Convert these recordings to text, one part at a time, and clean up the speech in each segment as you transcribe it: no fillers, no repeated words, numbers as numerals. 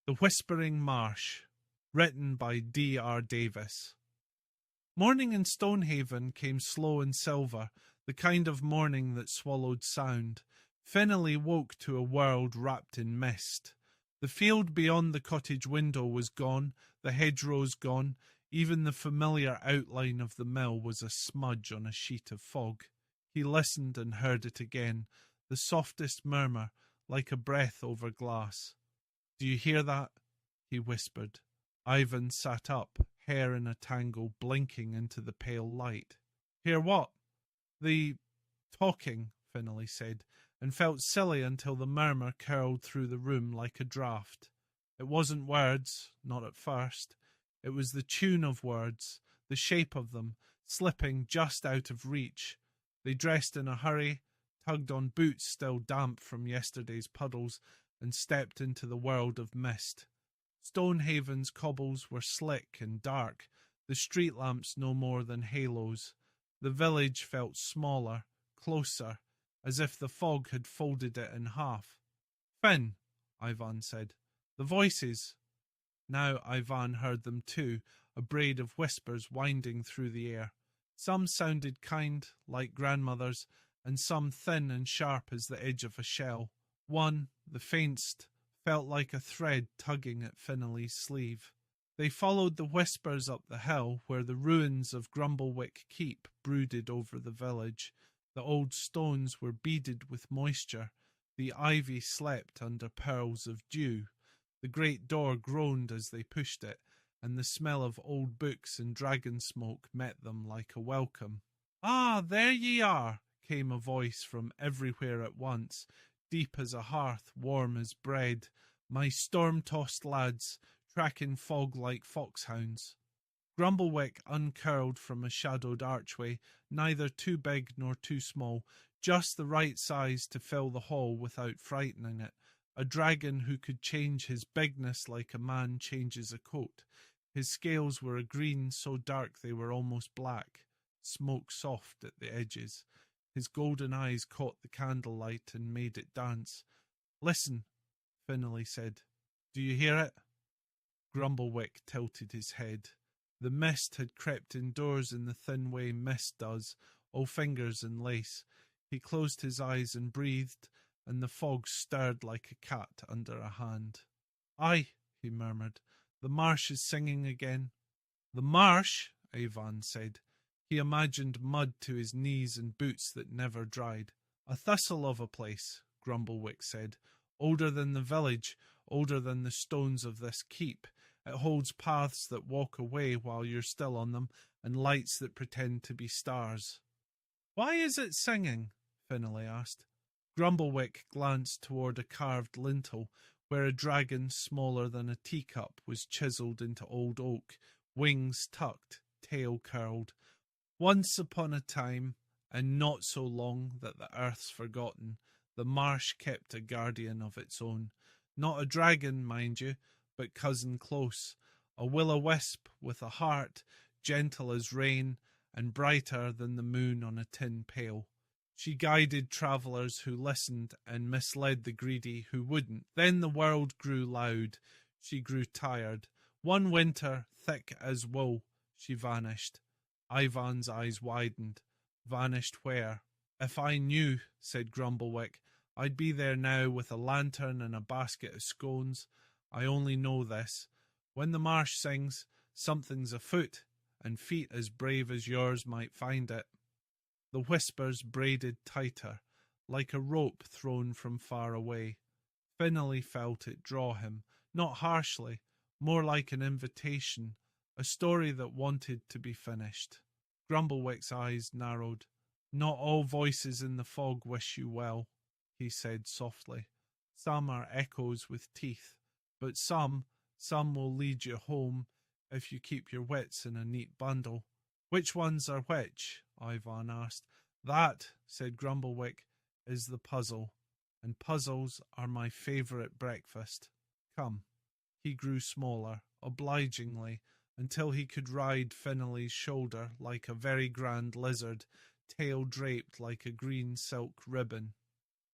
The Whispering Marsh, written by D.R. Davis. Morning in Stonehaven came slow and silver, the kind of morning that swallowed sound. Finnely woke to a world wrapped in mist. The field beyond the cottage window was gone, the hedgerows gone, even the familiar outline of the mill was a smudge on a sheet of fog. He listened and heard it again, the softest murmur, like a breath over glass. "Do you hear that?" he whispered. Eivan sat up, hair in a tangle, blinking into the pale light. "Hear what?" "The talking," Finnely said, and felt silly until the murmur curled through the room like a draught. It wasn't words, not at first. It was the tune of words, the shape of them, slipping just out of reach. They dressed in a hurry, tugged on boots still damp from yesterday's puddles, and stepped into the world of mist. Stonehaven's cobbles were slick and dark, the street lamps no more than halos. The village felt smaller, closer, as if the fog had folded it in half. "Finn," Eivan said. "The voices." Now Eivan heard them too, a braid of whispers winding through the air. Some sounded kind, like grandmother's, and some thin and sharp as the edge of a shell. One, the faintest, felt like a thread tugging at Finnely's sleeve. They followed the whispers up the hill where the ruins of Grumblewick Keep brooded over the village. The old stones were beaded with moisture. The ivy slept under pearls of dew. The great door groaned as they pushed it, and the smell of old books and dragon smoke met them like a welcome. "Ah, there ye are!" came a voice from everywhere at once, deep as a hearth, warm as bread. "My storm-tossed lads, tracking fog like foxhounds." Grumblewick uncurled from a shadowed archway, neither too big nor too small, just the right size to fill the hall without frightening it. A dragon who could change his bigness like a man changes a coat. His scales were a green so dark they were almost black, smoke soft at the edges. His golden eyes caught the candlelight and made it dance. "Listen," Finnely said. "Do you hear it?" Grumblewick tilted his head. The mist had crept indoors in the thin way mist does, all fingers and lace. He closed his eyes and breathed, and the fog stirred like a cat under a hand. "Aye," he murmured, "the marsh is singing again." "The marsh?" Eivan said. He imagined mud to his knees and boots that never dried. "A thistle of a place," Grumblewick said. "Older than the village, older than the stones of this keep. It holds paths that walk away while you're still on them, and lights that pretend to be stars." "Why is it singing?" Finnely asked. Grumblewick glanced toward a carved lintel, where a dragon smaller than a teacup was chiselled into old oak, wings tucked, tail curled. "Once upon a time, and not so long that the earth's forgotten, the marsh kept a guardian of its own. Not a dragon, mind you, but cousin close. A will-o'-wisp with a heart, gentle as rain, and brighter than the moon on a tin pail. She guided travellers who listened and misled the greedy who wouldn't. Then the world grew loud. She grew tired. One winter, thick as wool, she vanished." Eivan's eyes widened. "Vanished where?" "If I knew," said Grumblewick, "I'd be there now with a lantern and a basket of scones. I only know this. When the marsh sings, something's afoot, and feet as brave as yours might find it." The whispers braided tighter, like a rope thrown from far away. Finnely felt it draw him, not harshly, more like an invitation, a story that wanted to be finished. Grumblewick's eyes narrowed. "Not all voices in the fog wish you well," he said softly. "Some are echoes with teeth, but some will lead you home if you keep your wits in a neat bundle." "Which ones are which?" Eivan asked. "That," said Grumblewick, "is the puzzle, and puzzles are my favourite breakfast. Come." He grew smaller, obligingly, until he could ride Finnely's shoulder like a very grand lizard, tail draped like a green silk ribbon.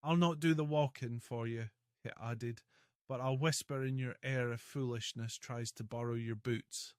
"I'll not do the walking for you," he added, but I'll whisper in your ear if foolishness tries to borrow your boots.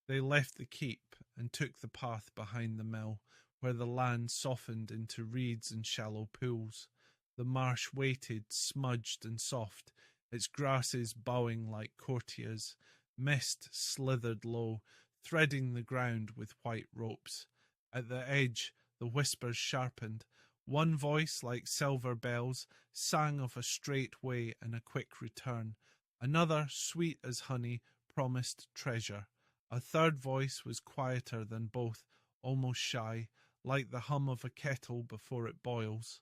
They left the keep and took the path behind the mill, where the land softened into reeds and shallow pools. The marsh waited, smudged and soft, its grasses bowing like courtiers. Mist slithered low, threading the ground with white ropes. At the edge, the whispers sharpened. One voice, like silver bells, sang of a straight way and a quick return. Another, sweet as honey, promised treasure. A third voice was quieter than both, almost shy, like the hum of a kettle before it boils.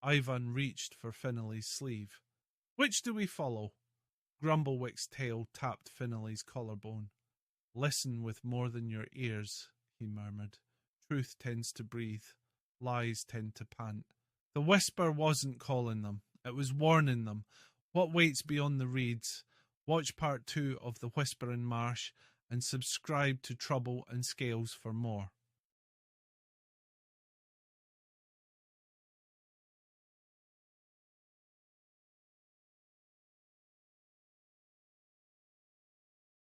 Eivan reached for Finnely's sleeve. Which do we follow? Grumblewick's tail tapped Finnely's collarbone. Listen with more than your ears, he murmured. Truth tends to breathe. Lies tend to pant. The whisper wasn't calling them. It was warning them. What waits beyond the reeds? Watch part 2 of The Whispering Marsh and subscribe to Trouble and Scales for more.